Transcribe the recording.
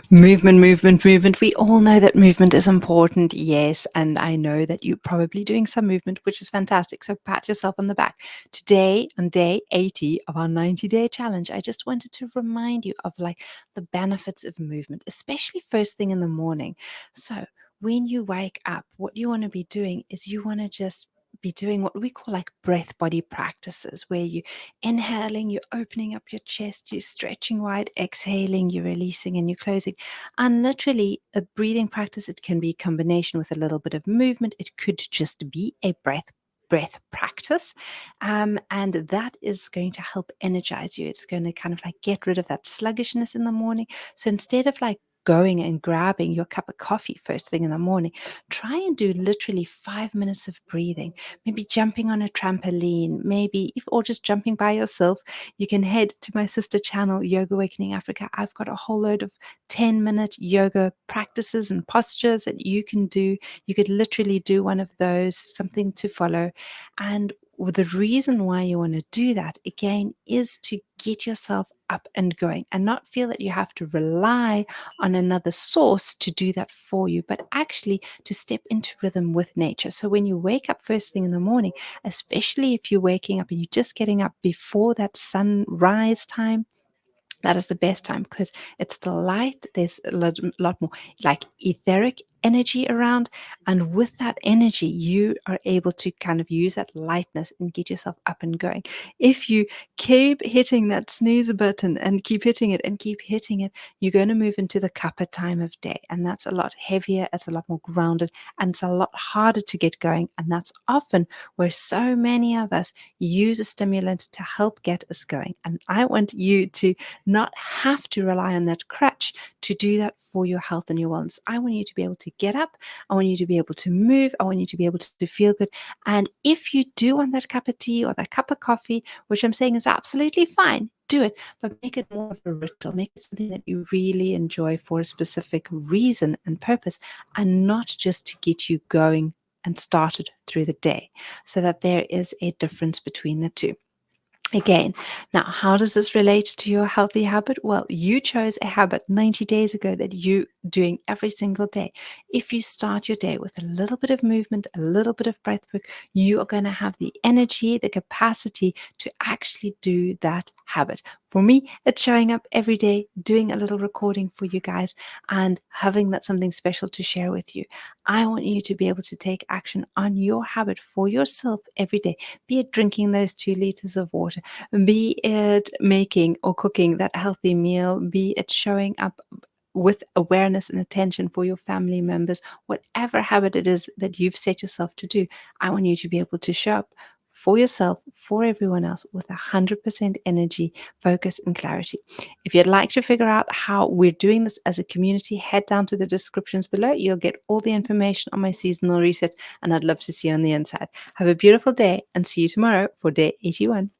Movement, movement, movement. We all know that movement is important, yes, and I know that you're probably doing some movement, which is fantastic. So pat yourself on the back. Today, on day 80 of our 90-day challenge, I just wanted to remind you of like the benefits of movement, especially first thing in the morning. So when you wake up, what you want to be doing is you want to just be doing what we call like breath body practices, where you inhaling, you're opening up your chest, you're stretching wide, exhaling, you're releasing, and you're closing. And literally, a breathing practice, it can be a combination with a little bit of movement. It could just be a breath practice, and that is going to help energize you. It's going to kind of like get rid of that sluggishness in the morning. So instead of like going and grabbing your cup of coffee first thing in the morning, try and do literally 5 minutes of breathing, maybe jumping on a trampoline, maybe if, or just jumping by yourself. You can head to my sister channel, Yoga Awakening Africa. I've got a whole load of 10-minute yoga practices and postures that you can do. You could literally do one of those, something to follow. And the reason why you want to do that again is to get yourself up and going and not feel that you have to rely on another source to do that for you, but actually to step into rhythm with nature. So when you wake up first thing in the morning, especially if you're waking up and you're just getting up before that sunrise time, that is the best time because it's still light. There's a lot more like etheric energy around. And with that energy, you are able to kind of use that lightness and get yourself up and going. If you keep hitting that snooze button and keep hitting it and keep hitting it, you're going to move into the kappa time of day. And that's a lot heavier, it's a lot more grounded, and it's a lot harder to get going. And that's often where so many of us use a stimulant to help get us going. And I want you to not have to rely on that crutch to do that for your health and your wellness. I want you to be able to get up. I want you to be able to move. I want you to be able to feel good. And if you do want that cup of tea or that cup of coffee, which I'm saying is absolutely fine, do it, but make it more of a ritual. Make it something that you really enjoy for a specific reason and purpose, and not just to get you going and started through the day, so that there is a difference between the two. Again, now, how does this relate to your healthy habit? Well, you chose a habit 90 days ago that you doing every single day. If you start your day with a little bit of movement, a little bit of breath work, you are going to have the energy, the capacity to actually do that habit. For me, it's showing up every day, doing a little recording for you guys, and having that something special to share with you. I want you to be able to take action on your habit for yourself every day, be it drinking those 2 liters of water, be it making or cooking that healthy meal, be it showing up with awareness and attention for your family members, whatever habit it is that you've set yourself to do. I want you to be able to show up for yourself, for everyone else, with 100% energy, focus, and clarity. If you'd like to figure out how we're doing this as a community, head down to the descriptions below. You'll get all the information on my seasonal reset, and I'd love to see you on the inside. Have a beautiful day and see you tomorrow for day 81.